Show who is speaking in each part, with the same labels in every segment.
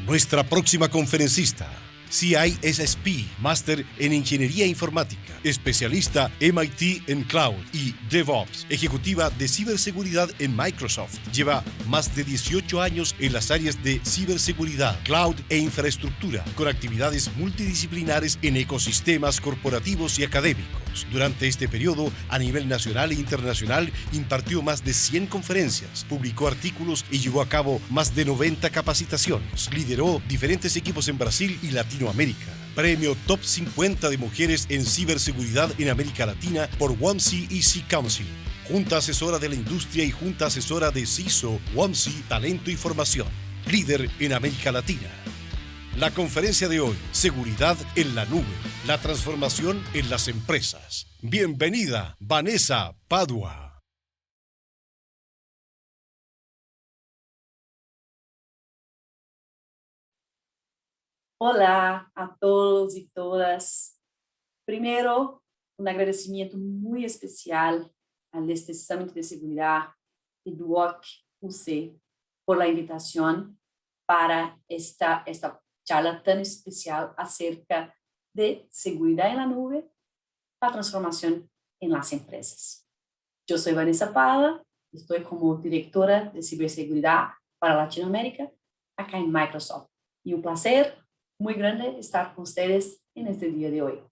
Speaker 1: Nuestra próxima conferencista, CISSP, máster en Ingeniería Informática, especialista MIT en Cloud y DevOps, ejecutiva de ciberseguridad en Microsoft. Lleva más de 18 años en las áreas de ciberseguridad, cloud e infraestructura, con actividades multidisciplinares en ecosistemas corporativos y académicos. Durante este periodo, a nivel nacional e internacional, impartió más de 100 conferencias, publicó artículos y llevó a cabo más de 90 capacitaciones. Lideró diferentes equipos en Brasil y Latinoamérica. Premio Top 50 de Mujeres en Ciberseguridad en América Latina por WAMSI Council. Junta Asesora de la Industria y Junta Asesora de CISO, WAMSI, Talento y Formación. Líder en América Latina. La conferencia de hoy, Seguridad en la Nube, la transformación en las empresas. Bienvenida, Vanessa Padua.
Speaker 2: Hola a todos y todas. Primero, un agradecimiento muy especial al este Summit de Seguridad y Duoc UC por la invitación para esta charla tan especial acerca de seguridad en la nube, la transformación en las empresas. Yo soy Vanessa Padua, estoy como directora de ciberseguridad para Latinoamérica acá en Microsoft. Y un placer muy grande estar con ustedes en este día de hoy.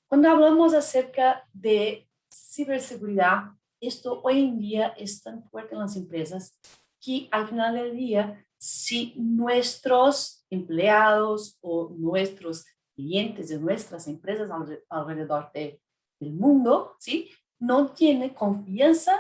Speaker 2: Cuando hablamos acerca de ciberseguridad, esto hoy en día es tan fuerte en las empresas que al final del día, si nuestros empleados o nuestros clientes de nuestras empresas alrededor del mundo, ¿sí?, no tienen confianza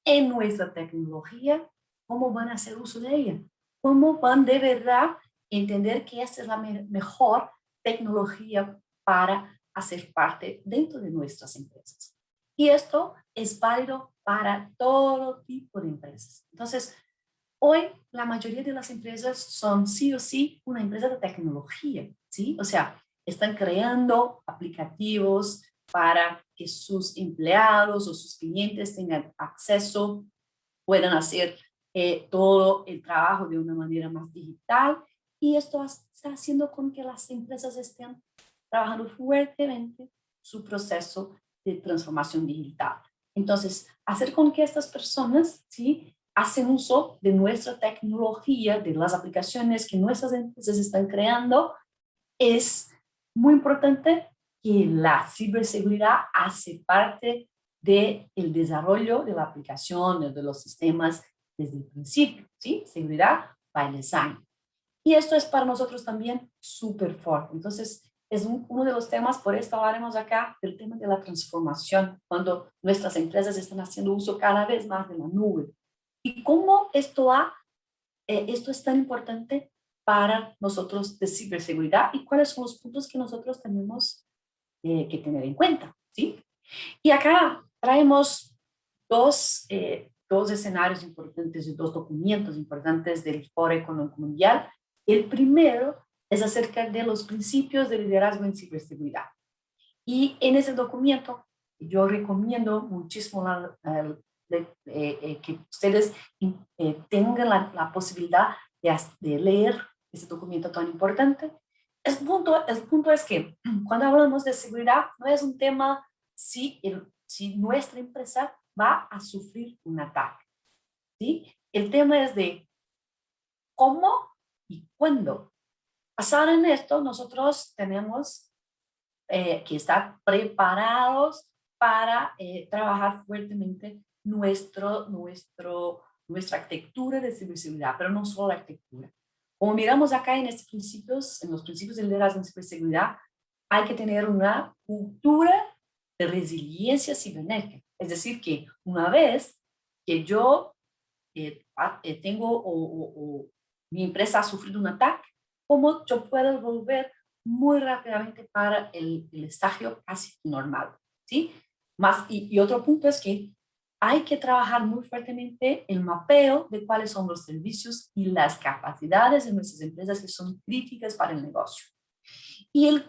Speaker 2: en nuestra tecnología, ¿cómo van a hacer uso de ella? ¿Cómo van de verdad entender que esta es la mejor tecnología para hacer parte dentro de nuestras empresas? Y esto es válido para todo tipo de empresas. Entonces, hoy la mayoría de las empresas son sí o sí una empresa de tecnología, ¿sí? O sea, están creando aplicativos para que sus empleados o sus clientes tengan acceso, puedan hacer todo el trabajo de una manera más digital, y esto está haciendo con que las empresas estén trabajando fuertemente su proceso de transformación digital. Entonces, hacer con que estas personas, ¿sí?, hacen uso de nuestra tecnología, de las aplicaciones que nuestras empresas están creando, es muy importante que la ciberseguridad hace parte del desarrollo de la aplicación, de los sistemas desde el principio, ¿sí? Seguridad by design. Y esto es para nosotros también súper fuerte. Entonces, es uno de los temas, por esto hablaremos acá del tema de la transformación, cuando nuestras empresas están haciendo uso cada vez más de la nube. Y cómo esto es tan importante para nosotros de ciberseguridad y cuáles son los puntos que nosotros tenemos que tener en cuenta, ¿sí? Y acá traemos dos escenarios importantes y dos documentos importantes del Foro Económico Mundial. El primero es acerca de los principios de liderazgo en ciberseguridad. Y en ese documento yo recomiendo muchísimo que ustedes tengan la posibilidad de leer ese documento tan importante. El punto es que cuando hablamos de seguridad, no es un tema si nuestra empresa va a sufrir un ataque, ¿sí? El tema es de cómo y cuándo. Basado en esto, nosotros tenemos que estar preparados para trabajar fuertemente nuestra arquitectura de ciberseguridad, pero no solo la arquitectura. Como miramos acá en los principios de liderazgo en ciberseguridad, hay que tener una cultura de resiliencia cibernética. Es decir, que una vez que yo tengo o mi empresa ha sufrido un ataque, cómo yo puedo volver muy rápidamente para el estadio casi normal, ¿sí? Y otro punto es que hay que trabajar muy fuertemente el mapeo de cuáles son los servicios y las capacidades de nuestras empresas que son críticas para el negocio. Y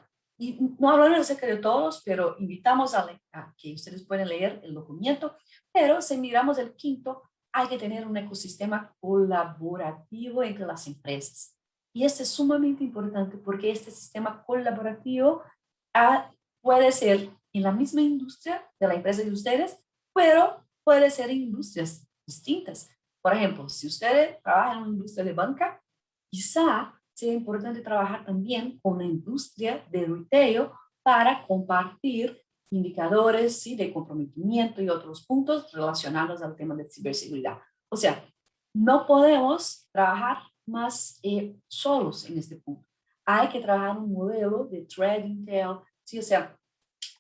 Speaker 2: no hablaré acerca de todos, pero invitamos a que ustedes puedan leer el documento, pero si miramos el quinto, hay que tener un ecosistema colaborativo entre las empresas. Y esto es sumamente importante porque este sistema colaborativo puede ser en la misma industria de la empresa de ustedes, pero puede ser en industrias distintas. Por ejemplo, si ustedes trabajan en una industria de banca, quizá sea importante trabajar también con una industria de retail para compartir indicadores, ¿sí?, de comprometimiento y otros puntos relacionados al tema de ciberseguridad. O sea, no podemos trabajar más solos en este punto. Hay que trabajar un modelo de threat intel, ¿sí? O sea,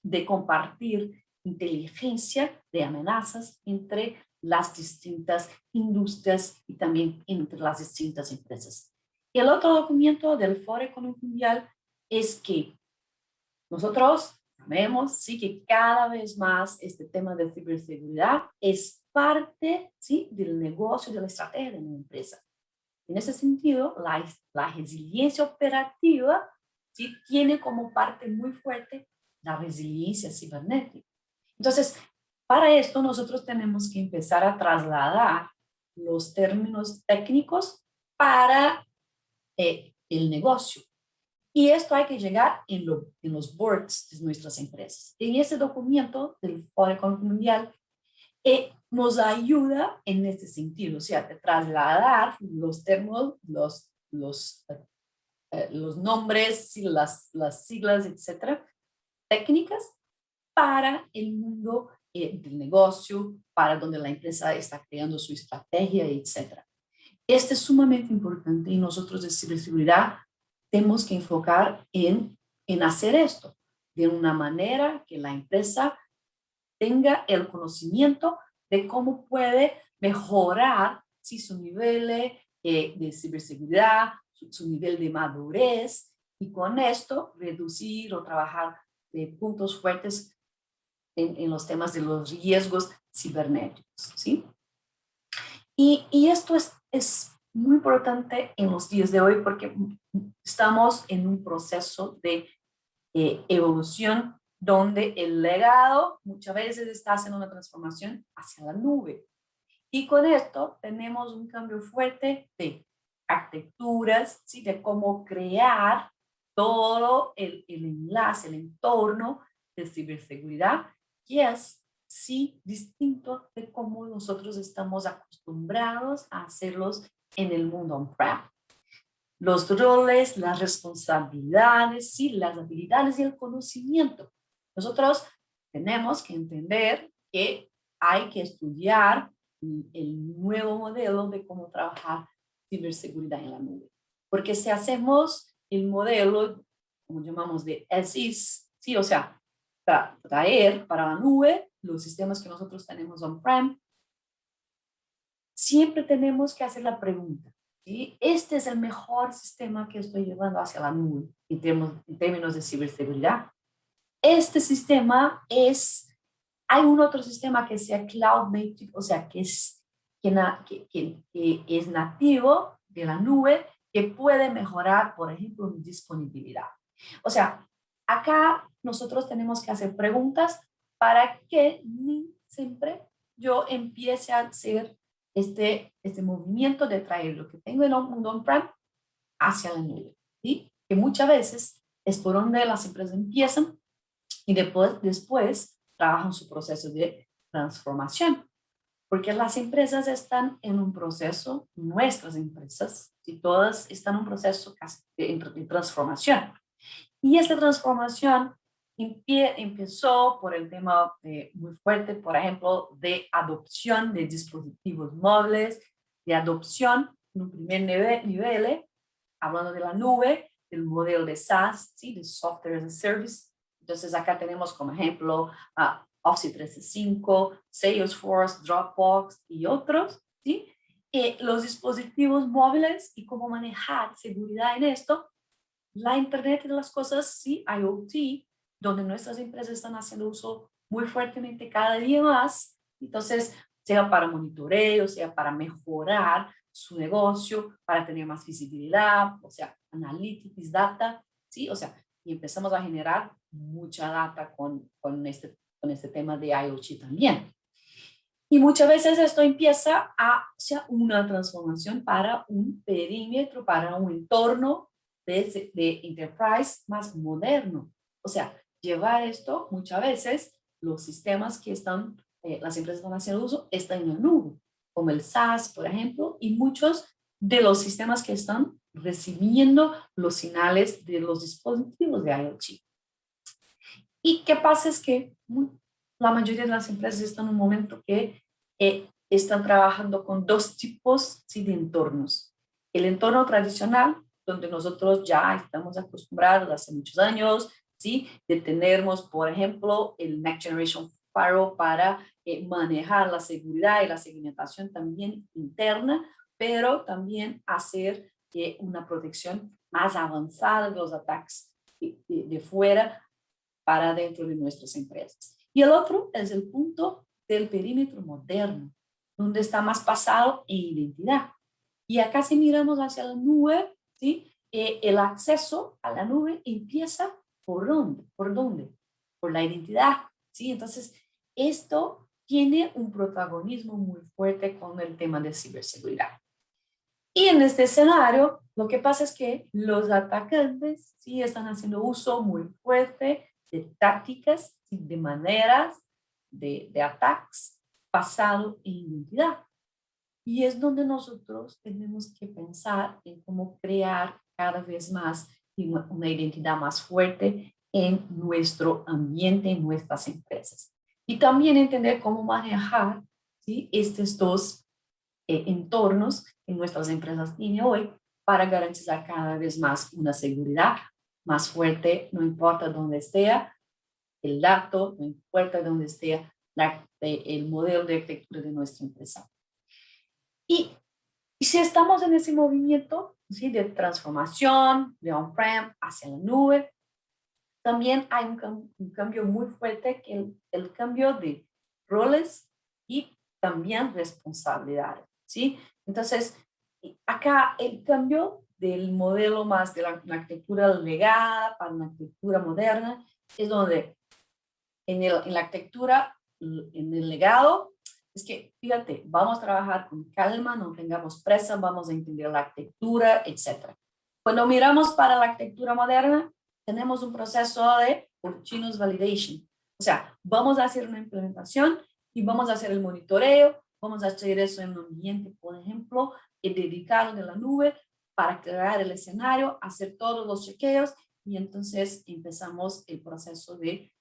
Speaker 2: de compartir inteligencia de amenazas entre las distintas industrias y también entre las distintas empresas. Y el otro documento del Foro Económico Mundial es que nosotros vemos, sí, que cada vez más este tema de ciberseguridad es parte, sí, del negocio, de la estrategia de una empresa. En ese sentido, la resiliencia operativa, sí, tiene como parte muy fuerte la resiliencia cibernética. Entonces, para esto nosotros tenemos que empezar a trasladar los términos técnicos para el negocio. Y esto hay que llegar en los boards de nuestras empresas. En ese documento del Foro Económico Mundial nos ayuda en este sentido, o sea, de trasladar los términos, los nombres, las siglas, etcétera, técnicas para el mundo del negocio, para donde la empresa está creando su estrategia, etcétera. Este es sumamente importante y nosotros de ciberseguridad tenemos que enfocar en hacer esto de una manera que la empresa tenga el conocimiento de cómo puede mejorar, ¿sí?, su nivel de ciberseguridad, su nivel de madurez, y con esto reducir o trabajar de puntos fuertes en los temas de los riesgos cibernéticos, ¿sí? Y esto es muy importante en los días de hoy porque estamos en un proceso de evolución donde el legado muchas veces está haciendo una transformación hacia la nube. Y con esto tenemos un cambio fuerte de arquitecturas, ¿sí?, de cómo crear todo el enlace, el entorno de ciberseguridad, que es, sí, distinto de cómo nosotros estamos acostumbrados a hacerlos en el mundo on-prem. Los roles, las responsabilidades, sí, las habilidades y el conocimiento. Nosotros tenemos que entender que hay que estudiar el nuevo modelo de cómo trabajar ciberseguridad en la nube. Porque si hacemos el modelo, como llamamos de as is, sí, o sea, traer para la nube los sistemas que nosotros tenemos on-prem, siempre tenemos que hacer la pregunta, ¿sí? ¿Este es el mejor sistema que estoy llevando hacia la nube en términos de ciberseguridad? Este sistema hay un otro sistema que sea cloud native, o sea, que es nativo de la nube, que puede mejorar, por ejemplo, mi disponibilidad. O sea, acá nosotros tenemos que hacer preguntas para que ni siempre yo empiece a hacer este movimiento de traer lo que tengo en un mundo on-prem hacia la nube, ¿sí? Que muchas veces es por donde las empresas empiezan y después trabajan su proceso de transformación. Porque las empresas están en un proceso, nuestras empresas, y todas están en un proceso de transformación. Y esta transformación empezó por el tema muy fuerte, por ejemplo, de adopción de dispositivos móviles, de adopción en un primer nivel, hablando de la nube, del modelo de SaaS, ¿sí?, de Software as a Service. Entonces acá tenemos como ejemplo Office 365, Salesforce, Dropbox y otros, ¿sí? Los dispositivos móviles y cómo manejar seguridad en esto, la Internet de las cosas, sí, IoT, donde nuestras empresas están haciendo uso muy fuertemente cada día más. Entonces, sea para monitoreo, sea para mejorar su negocio, para tener más visibilidad, o sea, analytics, data, ¿sí? O sea, y empezamos a generar mucha data con este tema de IoT también. Y muchas veces esto empieza hacia una transformación para un perímetro, para un entorno de enterprise más moderno. O sea, llevar esto muchas veces, los sistemas que están, las empresas están haciendo uso, están en la nube, como el SaaS, por ejemplo, y muchos de los sistemas que están recibiendo los señales de los dispositivos de IoT. Y qué pasa es que la mayoría de las empresas están en un momento que están trabajando con dos tipos, ¿sí?, de entornos. El entorno tradicional, donde nosotros ya estamos acostumbrados hace muchos años, ¿sí?, de tenernos, por ejemplo, el Next Generation Firewall para manejar la seguridad y la segmentación también interna, pero también hacer una protección más avanzada de los ataques de fuera para dentro de nuestras empresas. Y el otro es el punto del perímetro moderno, donde está más basado en identidad. Y acá si miramos hacia la nube, ¿sí?, el acceso a la nube empieza ¿por dónde? ¿Por dónde? Por la identidad, ¿sí? Entonces, esto tiene un protagonismo muy fuerte con el tema de ciberseguridad. Y en este escenario, lo que pasa es que los atacantes sí están haciendo uso muy fuerte de tácticas, de maneras de ataques basado en identidad. Y es donde nosotros tenemos que pensar en cómo crear cada vez más una identidad más fuerte en nuestro ambiente, en nuestras empresas. Y también entender cómo manejar, ¿sí?, estos dos entornos que nuestras empresas tienen hoy para garantizar cada vez más una seguridad más fuerte, no importa dónde esté el dato, no importa dónde esté el modelo de arquitectura de nuestra empresa. Y si estamos en ese movimiento, ¿sí?, de transformación de on-prem hacia la nube, también hay un cambio muy fuerte, que el cambio de roles y también responsabilidades, ¿sí? Entonces, acá el cambio del modelo más de la arquitectura legada para una arquitectura moderna es donde en la arquitectura, en el legado, es que, fíjate, vamos a trabajar con calma, no tengamos presa, vamos a entender la arquitectura, etc. Cuando miramos para la arquitectura moderna, tenemos un proceso de continuous validation. O sea, vamos a hacer una implementación y vamos a hacer el monitoreo, vamos a hacer eso en un ambiente, por ejemplo, dedicado de la nube para crear el escenario, hacer todos los chequeos y entonces empezamos el proceso de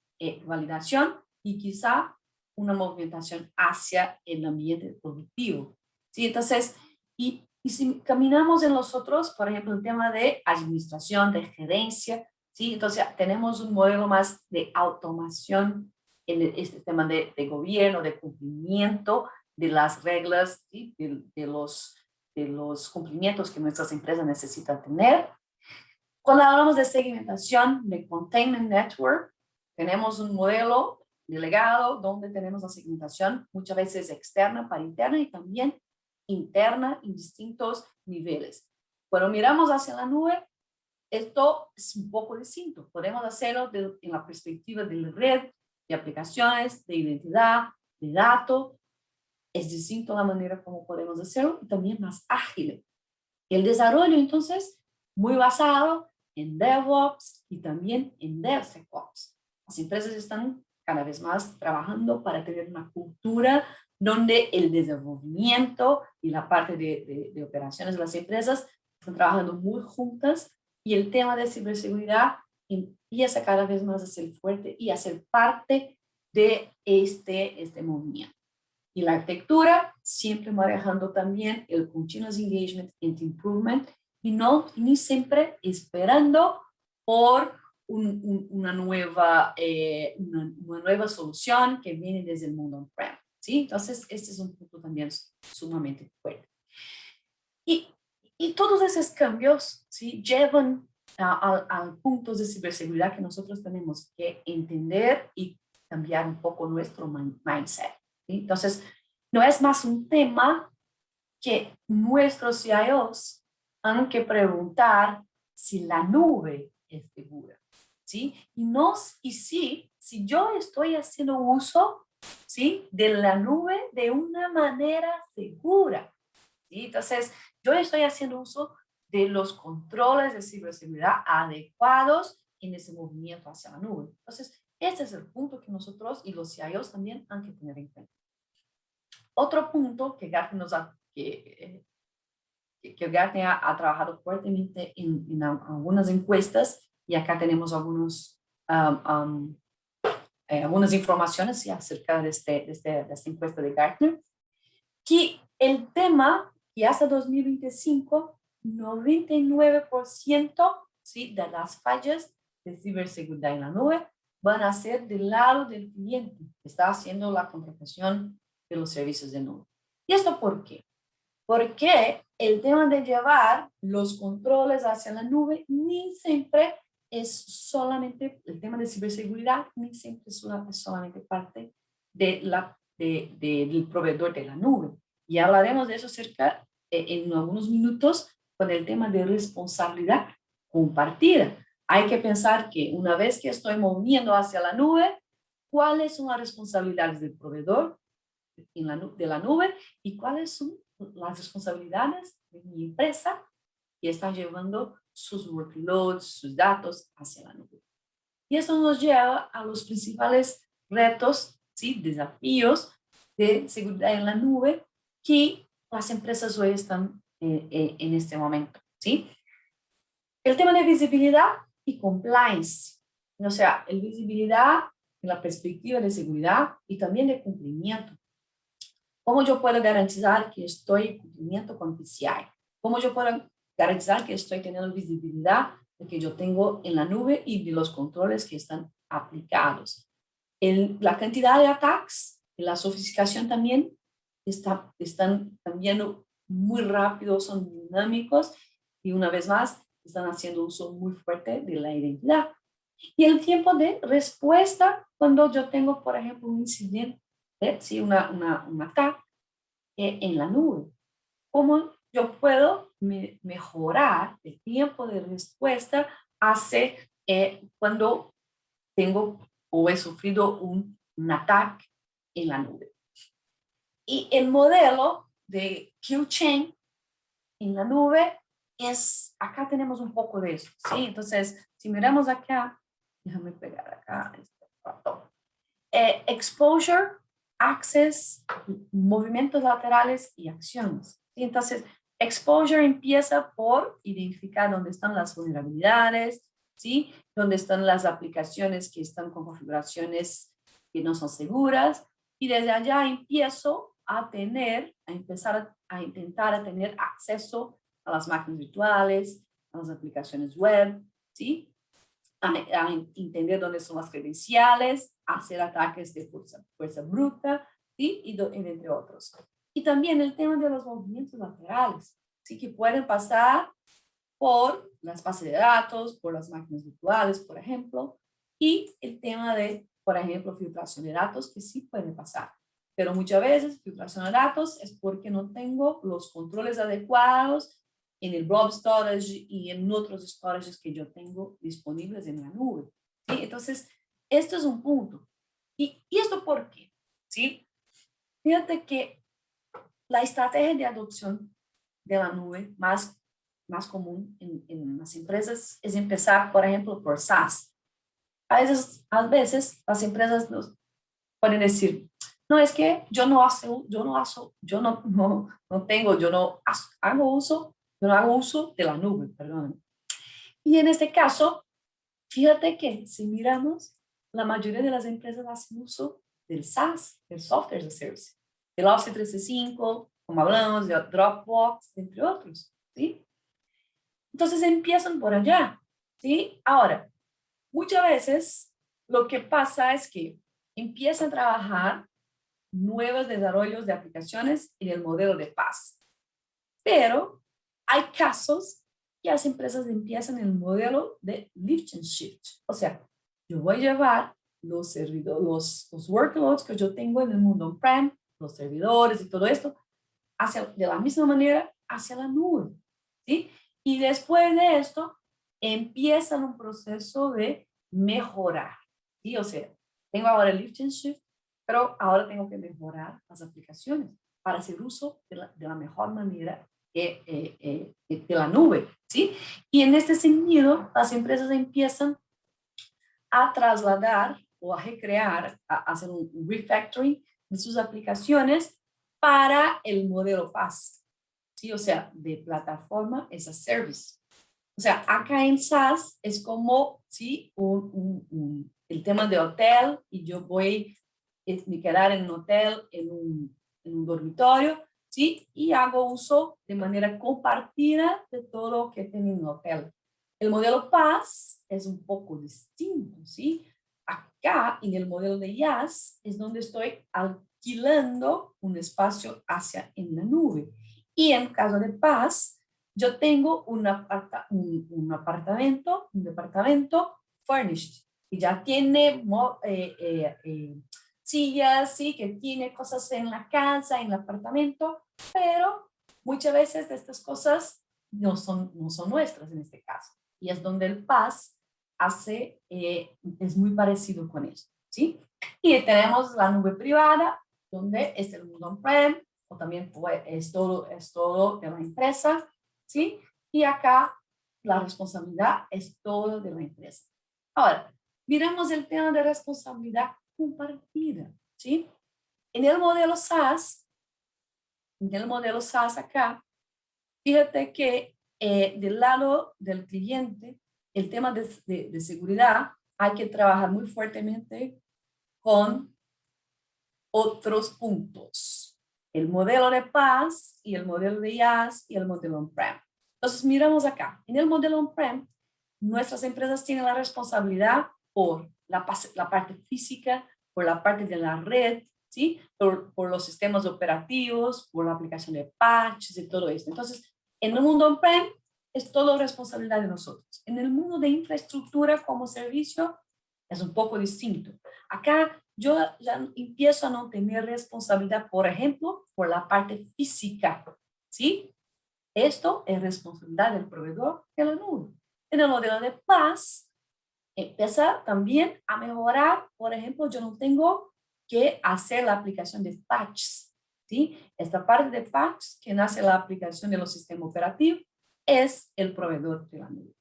Speaker 2: validación y quizá una movimentación hacia el ambiente productivo. ¿Sí? Entonces, y si caminamos en los otros, por ejemplo, el tema de administración, de gerencia, ¿sí? Entonces, tenemos un modelo más de automación en este tema de gobierno, de cumplimiento de las reglas, ¿sí?, de los cumplimientos que nuestras empresas necesitan tener. Cuando hablamos de segmentación, de containment network, tenemos un modelo delegado donde tenemos la segmentación muchas veces externa para interna y también interna en distintos niveles. Cuando miramos hacia la nube, esto es un poco distinto. Podemos hacerlo en la perspectiva de la red, de aplicaciones, de identidad, de datos. Es distinto la manera como podemos hacerlo y también más ágil. El desarrollo, entonces, muy basado en DevOps y también en DevSecOps. Las empresas están cada vez más trabajando para tener una cultura donde el desenvolvimiento y la parte de operaciones de las empresas están trabajando muy juntas y el tema de ciberseguridad empieza cada vez más a ser fuerte y a ser parte de este movimiento. Y la arquitectura siempre manejando también el continuous engagement and improvement y no ni siempre esperando por una nueva solución que viene desde el mundo on-prem, ¿sí? Entonces, este es un punto también sumamente fuerte. Y todos esos cambios, ¿sí?, llevan a puntos de ciberseguridad que nosotros tenemos que entender y cambiar un poco nuestro mindset. ¿Sí? Entonces, no es más un tema que nuestros CIOs han que preguntar si la nube es segura, ¿sí? Y si yo estoy haciendo uso ¿sí? De la nube de una manera segura. ¿Sí? Entonces, yo estoy haciendo uso de los controles de ciberseguridad adecuados en ese movimiento hacia la nube. Entonces, este es el punto que nosotros y los CIOs también han que tener en cuenta. Otro punto que Gartner ha trabajado fuertemente en algunas encuestas, y acá tenemos algunas informaciones acerca de esta encuesta de Gartner, que el tema que hasta 2025, 99%, ¿sí?, de las fallas de ciberseguridad en la nube van a ser del lado del cliente que está haciendo la contratación de los servicios de nube. ¿Y esto por qué? Porque el tema de llevar los controles hacia la nube ni siempre es solamente, el tema de ciberseguridad ni siempre es solamente parte del proveedor de la nube. Y hablaremos de eso en algunos minutos con el tema de responsabilidad compartida. Hay que pensar que una vez que estoy moviendo hacia la nube, ¿cuáles son las responsabilidades del proveedor de la nube y cuáles son las responsabilidades de mi empresa que están llevando sus workloads, sus datos hacia la nube? Y eso nos lleva a los principales retos, ¿sí?, desafíos de seguridad en la nube que las empresas hoy están en este momento, ¿sí? El tema de visibilidad y compliance, o sea, el visibilidad en la perspectiva de seguridad y también de cumplimiento. ¿Cómo yo puedo garantizar que estoy en cumplimiento con PCI? ¿Cómo yo puedo garantizar que estoy teniendo visibilidad de que yo tengo en la nube y de los controles que están aplicados? La cantidad de attacks, la sofisticación también están cambiando muy rápido, son dinámicos y una vez más están haciendo uso muy fuerte de la identidad. Y el tiempo de respuesta cuando yo tengo, por ejemplo, un incidente, ¿sí?, un ataque en la nube. ¿Cómo yo puedo mejorar el tiempo de respuesta cuando tengo o he sufrido un ataque en la nube? Y el modelo de Q-Chain en la nube acá tenemos un poco de eso, ¿sí? Entonces, si miramos acá, déjame pegar acá este pato. Exposure, access, movimientos laterales y acciones, ¿sí? Entonces, exposure empieza por identificar dónde están las vulnerabilidades, ¿sí?, dónde están las aplicaciones que están con configuraciones que no son seguras, y desde allá empiezo a empezar a intentar tener acceso a las máquinas virtuales, a las aplicaciones web, ¿sí?, a entender dónde son las credenciales, hacer ataques de fuerza bruta, ¿sí?, y entre otros. Y también el tema de los movimientos laterales, ¿sí?, que pueden pasar por las bases de datos, por las máquinas virtuales, por ejemplo, y el tema de, por ejemplo, filtración de datos, que sí puede pasar. Pero muchas veces filtración de datos es porque no tengo los controles adecuados en el blob storage y en otros storages que yo tengo disponibles en la nube, ¿sí? Entonces, esto es un punto. ¿Y esto por qué? ¿Sí? Fíjate que la estrategia de adopción de la nube más común en las empresas es empezar, por ejemplo, por SaaS. A veces las empresas nos pueden decir, no, es que yo no hago uso de la nube, perdón. Y en este caso, fíjate que si miramos, la mayoría de las empresas hacen uso del SaaS, del Software as a Service, del Office 365, como hablamos, de Dropbox, entre otros, ¿sí? Entonces empiezan por allá, ¿sí? Ahora, muchas veces lo que pasa es que empiezan a trabajar nuevos desarrollos de aplicaciones en el modelo de PaaS. Pero hay casos que las empresas empiezan en el modelo de lift and shift. O sea, yo voy a llevar los workloads que yo tengo en el mundo on-prem, los servidores y todo esto, de la misma manera hacia la nube, ¿sí? Y después de esto, empiezan un proceso de mejorar, ¿sí? O sea, tengo ahora el lift and shift, pero ahora tengo que mejorar las aplicaciones para hacer uso de la mejor manera de la nube, ¿sí? Y en este sentido, las empresas empiezan a trasladar o a recrear, a hacer un refactoring de sus aplicaciones para el modelo PaaS, ¿sí? O sea, de plataforma as a service. O sea, acá en SaaS es como, ¿sí? El tema de hotel y yo voy a me quedar en un hotel, en un dormitorio, ¿sí? Y hago uso de manera compartida de todo lo que tiene en un hotel. El modelo PaaS es un poco distinto, ¿sí? Acá, en el modelo de IaaS, es donde estoy alquilando un espacio hacia en la nube. Y en caso de PaaS, yo tengo un departamento furnished, y ya tiene sillas, sí, que tiene cosas en la casa, en el apartamento, pero muchas veces de estas cosas no son nuestras en este caso. Y es donde el PaaS es muy parecido con eso, ¿sí? Y tenemos la nube privada, donde es el mundo on-prem, o también es todo de la empresa, ¿sí? Y acá la responsabilidad es todo de la empresa. Ahora, miramos el tema de responsabilidad compartida, ¿sí? En el modelo SaaS acá, fíjate que del lado del cliente, el tema de seguridad, hay que trabajar muy fuertemente con otros puntos. El modelo de PaaS y el modelo de IaaS y el modelo on-prem. Entonces, miramos acá. En el modelo on-prem, nuestras empresas tienen la responsabilidad por la parte física, por la parte de la red, ¿sí? Por los sistemas operativos, por la aplicación de patches y todo esto. Entonces, en el mundo on-prem es todo responsabilidad de nosotros. En el mundo de infraestructura como servicio es un poco distinto. Acá yo ya empiezo a no tener responsabilidad, por ejemplo, por la parte física, ¿sí? Esto es responsabilidad del proveedor de la nube. En el modelo de PaaS, empieza también a mejorar, por ejemplo, yo no tengo que hacer la aplicación de patches, ¿sí? Esta parte de patches, que nace la aplicación de los sistemas operativos, es el proveedor de la nube.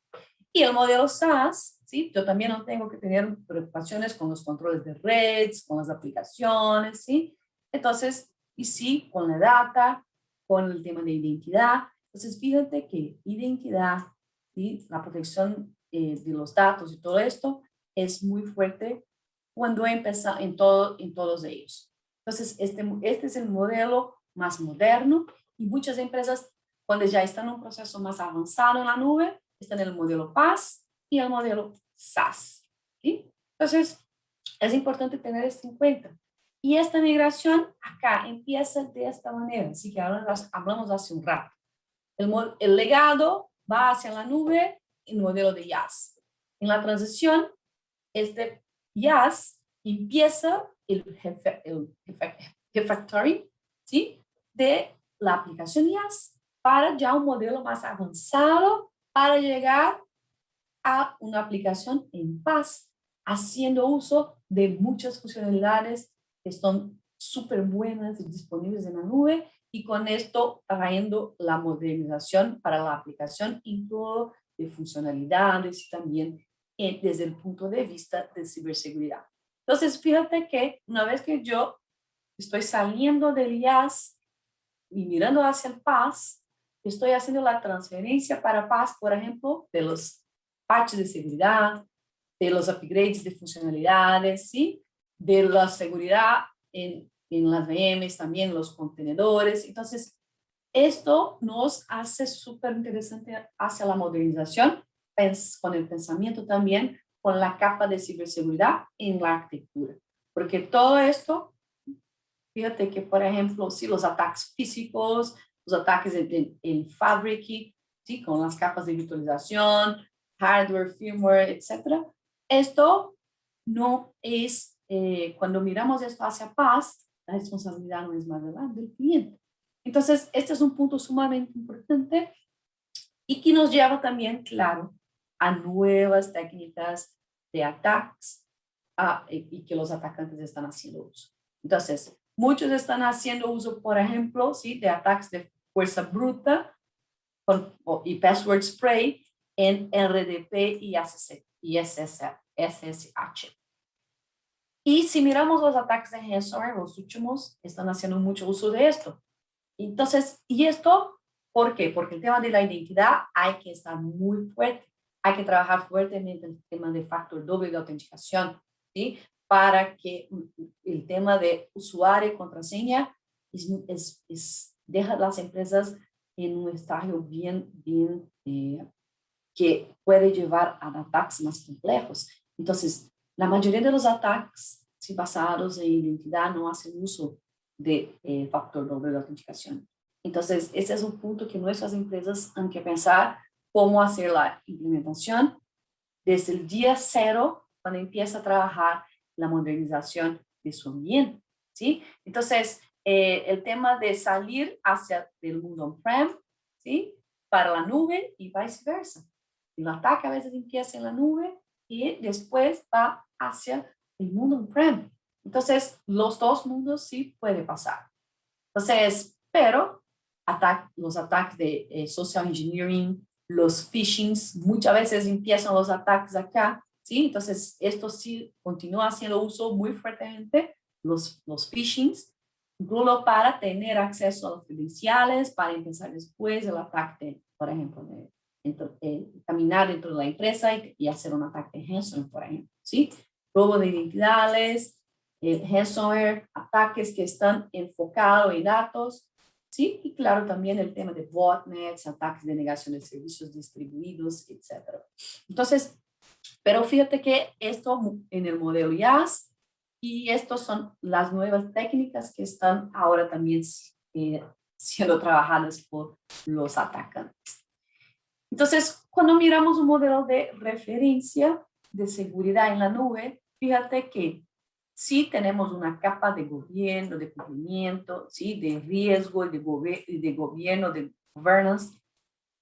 Speaker 2: Y el modelo SaaS, ¿sí? Yo también no tengo que tener preocupaciones con los controles de redes, con las aplicaciones, ¿sí? Entonces, y sí, con la data, con el tema de identidad. Entonces, fíjate que identidad, ¿sí? La protección de los datos y todo esto es muy fuerte cuando empieza en todos ellos. Entonces, este es el modelo más moderno y muchas empresas, cuando ya están en un proceso más avanzado en la nube, están en el modelo PaaS y el modelo SaaS, ¿sí? Entonces, es importante tener esto en cuenta. Y esta migración acá empieza de esta manera, así que ahora hablamos hace un rato. El legado va hacia la nube en el modelo de IaaS. En la transición, este IaaS empieza el refactoring, ¿sí? De la aplicación IaaS para ya un modelo más avanzado para llegar a una aplicación en PaaS, haciendo uso de muchas funcionalidades que son súper buenas y disponibles en la nube, y con esto trayendo la modernización para la aplicación, incluso de funcionalidades y también desde el punto de vista de ciberseguridad. Entonces, fíjate que una vez que yo estoy saliendo del IaaS y mirando hacia el PaaS, estoy haciendo la transferencia para PaaS, por ejemplo, de los patches de seguridad, de los upgrades de funcionalidades, ¿sí? De la seguridad en las VMs, también los contenedores. Entonces, esto nos hace súper interesante hacia la modernización, con el pensamiento también, con la capa de ciberseguridad en la arquitectura. Porque todo esto, fíjate que, por ejemplo, si los ataques físicos, los ataques en Fabric, ¿sí? Con las capas de virtualización, hardware, firmware, etcétera. Esto no es, cuando miramos esto hacia PaaS, la responsabilidad no es más del cliente. Entonces, este es un punto sumamente importante y que nos lleva también, claro, a nuevas técnicas de ataques y que los atacantes están haciendo uso. Entonces, muchos están haciendo uso, por ejemplo, ¿sí? de ataques de fuerza bruta y password spray en RDP y SSH. Y si miramos los ataques de ransomware, los últimos están haciendo mucho uso de esto. Entonces, ¿y esto por qué? Porque el tema de la identidad hay que estar muy fuerte. Hay que trabajar fuertemente el tema de factor doble de autenticación, ¿sí? Para que el tema de usuario y contraseña deja las empresas en un estadio bien que puede llevar a ataques más complejos. Entonces, la mayoría de los ataques, si basados en identidad, no hacen uso de factor doble de autenticación. Entonces, ese es un punto que nuestras empresas han que pensar cómo hacer la implementación desde el día cero, cuando empieza a trabajar la modernización de su ambiente, ¿sí? Entonces, el tema de salir hacia el mundo on-prem, ¿sí? Para la nube y viceversa. El ataque a veces empieza en la nube y después va hacia el mundo on-prem. Entonces, los dos mundos sí puede pasar. Entonces, pero los ataques de social engineering, los phishings, muchas veces empiezan los ataques acá, ¿sí? Entonces, esto sí continúa haciendo uso muy fuertemente, los phishings, incluso para tener acceso a los credenciales, para empezar después el ataque, por ejemplo, caminar dentro de la empresa y hacer un ataque de ransomware, por ejemplo, ¿sí? Robo de identidades, ransomware, ataques que están enfocados en datos, ¿sí? Y claro, también el tema de botnets, ataques de negación de servicios distribuidos, etc. Entonces, pero fíjate que esto en el modelo IaaS, y estas son las nuevas técnicas que están ahora también siendo trabajadas por los atacantes. Entonces, cuando miramos un modelo de referencia de seguridad en la nube, fíjate que sí tenemos una capa de gobierno, de cumplimiento, ¿sí? De riesgo y de gobierno, de governance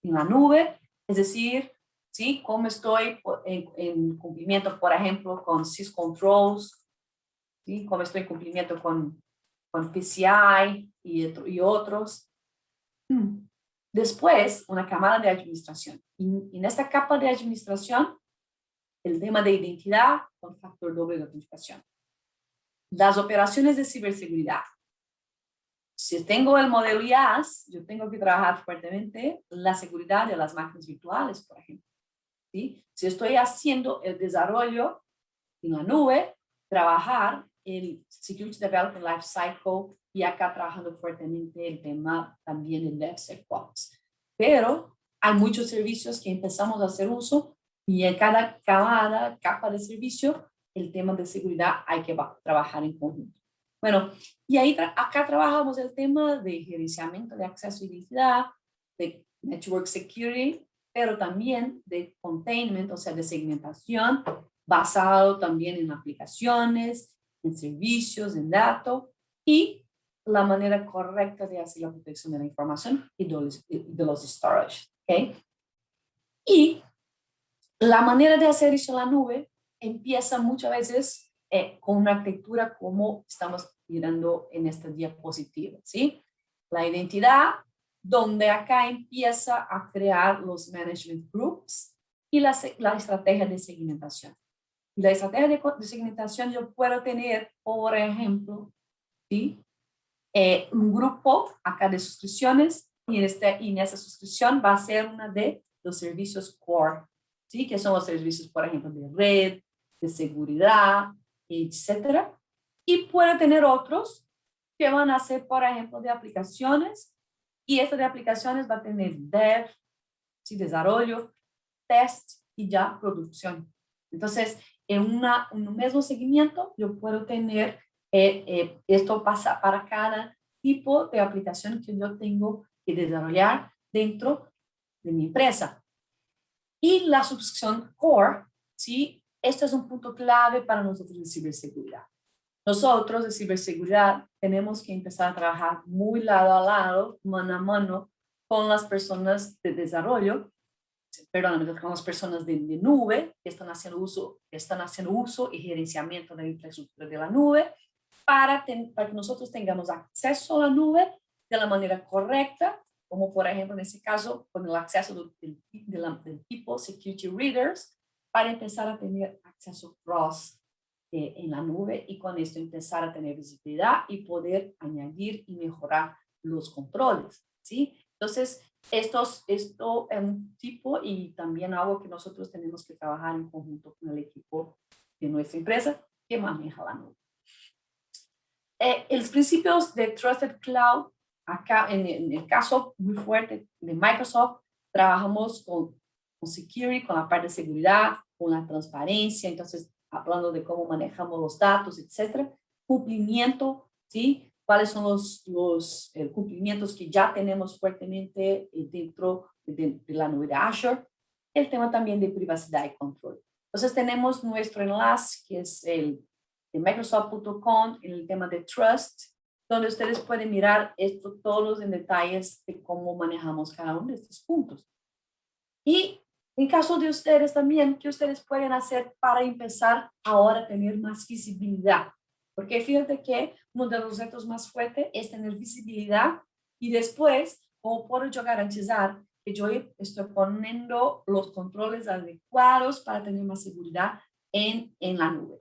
Speaker 2: en la nube, es decir, ¿sí? Cómo estoy en cumplimiento, por ejemplo, con syscontrols, ¿sí? Cómo estoy en cumplimiento con PCI y otros. Después, una camada de administración. Y en esta capa de administración, el tema de identidad con factor doble de autenticación. Las operaciones de ciberseguridad. Si tengo el modelo IaaS, yo tengo que trabajar fuertemente la seguridad de las máquinas virtuales, por ejemplo. ¿Sí? Si estoy haciendo el desarrollo en la nube, trabajar el Security Development Lifecycle y acá trabajando fuertemente el tema también del DevSecOps. Pero hay muchos servicios que empezamos a hacer uso y en cada capa de servicio el tema de seguridad hay que trabajar en conjunto. Bueno, y ahí acá trabajamos el tema de gerenciamiento de acceso y identidad, de network security, pero también de containment, o sea, de segmentación, basado también en aplicaciones, en servicios, en datos, y la manera correcta de hacer la protección de la información y de los storage, ¿ok? Y la manera de hacer eso en la nube empieza muchas veces con una arquitectura como estamos mirando en esta diapositiva, ¿sí? La identidad, donde acá empieza a crear los management groups y la estrategia de segmentación. Y la estrategia de segmentación yo puedo tener, por ejemplo, ¿sí? Un grupo acá de suscripciones y en esa suscripción va a ser una de los servicios core, ¿sí? Que son los servicios, por ejemplo, de red, de seguridad, etcétera. Y puede tener otros que van a ser, por ejemplo, de aplicaciones, y esto de aplicaciones va a tener dev, ¿sí? Desarrollo, test y ya producción. Entonces, en un mismo seguimiento, yo puedo tener esto pasa para cada tipo de aplicación que yo tengo que desarrollar dentro de mi empresa. Y la suscripción core, ¿sí? Esto es un punto clave para nosotros de ciberseguridad. Nosotros de ciberseguridad tenemos que empezar a trabajar muy lado a lado, mano a mano, con las personas de desarrollo, con las personas de nube que están haciendo uso y gerenciamiento de la infraestructura de la nube, para que nosotros tengamos acceso a la nube de la manera correcta, como por ejemplo en este caso con el acceso del tipo Security Readers, para empezar a tener acceso cross en la nube y con esto empezar a tener visibilidad y poder añadir y mejorar los controles, ¿sí? Entonces, esto es un tipo y también algo que nosotros tenemos que trabajar en conjunto con el equipo de nuestra empresa que maneja la nube. Los principios de Trusted Cloud, acá en el caso muy fuerte de Microsoft, trabajamos con security, con la parte de seguridad, con la transparencia, entonces hablando de cómo manejamos los datos, etcétera, cumplimiento, ¿sí? ¿Cuáles son los cumplimientos que ya tenemos fuertemente dentro de la nube de Azure? El tema también de privacidad y control. Entonces tenemos nuestro enlace que es el de Microsoft.com en el tema de Trust, donde ustedes pueden mirar esto todos en detalles de cómo manejamos cada uno de estos puntos. Y en caso de ustedes también, ¿qué ustedes pueden hacer para empezar ahora a tener más visibilidad? Porque fíjate que uno de los retos más fuertes es tener visibilidad y después, ¿cómo puedo yo garantizar que yo estoy poniendo los controles adecuados para tener más seguridad en la nube?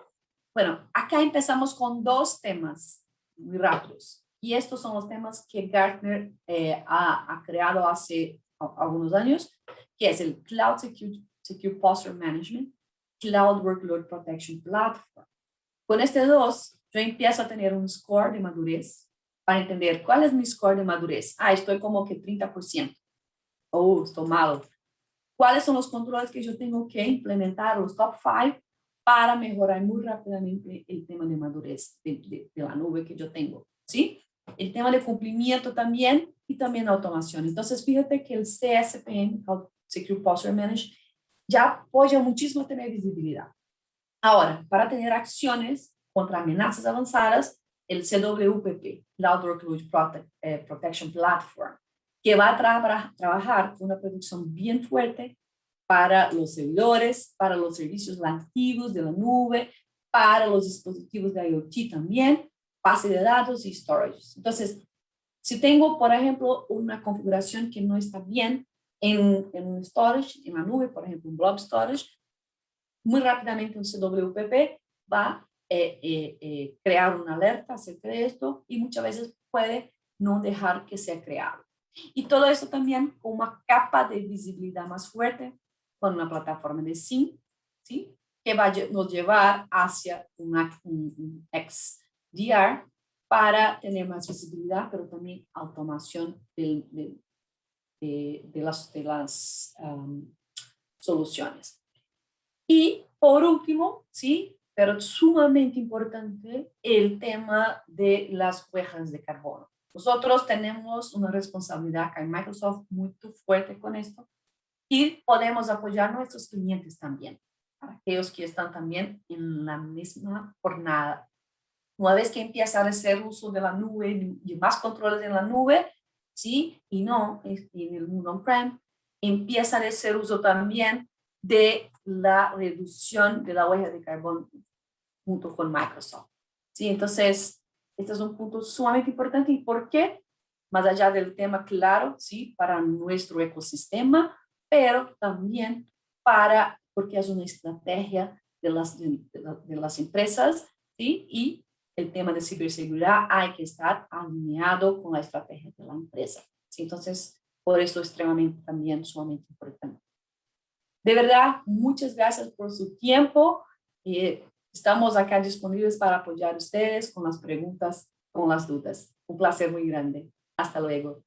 Speaker 2: Bueno, acá empezamos con dos temas muy rápidos. Y estos son los temas que Gartner ha creado hace algunos años, que es el Cloud Secure Posture Management, Cloud Workload Protection Platform. Con este dos, yo empiezo a tener un score de madurez para entender cuál es mi score de madurez. Estoy como que 30%. Estoy malo. ¿Cuáles son los controles que yo tengo que implementar, los top 5, para mejorar muy rápidamente el tema de madurez de la nube que yo tengo? ¿Sí? El tema de cumplimiento también y también automación. Entonces, fíjate que el CSPM, Secure Posture Management, ya apoya muchísimo a tener visibilidad. Ahora, para tener acciones contra amenazas avanzadas, el CWPP, Cloud Workload Protection Platform, que va a trabajar con una protección bien fuerte para los servidores, para los servicios nativos de la nube, para los dispositivos de IoT también, base de datos y storage. Entonces, si tengo, por ejemplo, una configuración que no está bien en un storage, en la nube, por ejemplo, un blob storage, muy rápidamente un CWPP va a crear una alerta acerca de esto y muchas veces puede no dejar que sea creado. Y todo esto también con una capa de visibilidad más fuerte, con una plataforma de SIEM, ¿sí? Que va a nos llevar hacia un XDR para tener más visibilidad, pero también automación de las soluciones. Y por último, sí, pero sumamente importante, el tema de las huellas de carbono. Nosotros tenemos una responsabilidad acá en Microsoft muy fuerte con esto y podemos apoyar a nuestros clientes también, para aquellos que están también en la misma jornada. Una vez que empieza a hacer uso de la nube y más controles en la nube, ¿sí? Y no en el mundo on-prem, empieza a hacer uso también de la reducción de la huella de carbono junto con Microsoft. ¿Sí? Entonces, este es un punto sumamente importante. ¿Y por qué? Más allá del tema, claro, ¿sí? Para nuestro ecosistema, pero también porque es una estrategia de las empresas, ¿sí? Y el tema de ciberseguridad hay que estar alineado con la estrategia de la empresa, ¿sí? Entonces, por eso es extremadamente también sumamente importante. De verdad, muchas gracias por su tiempo. Estamos acá disponibles para apoyar a ustedes con las preguntas, con las dudas. Un placer muy grande. Hasta luego.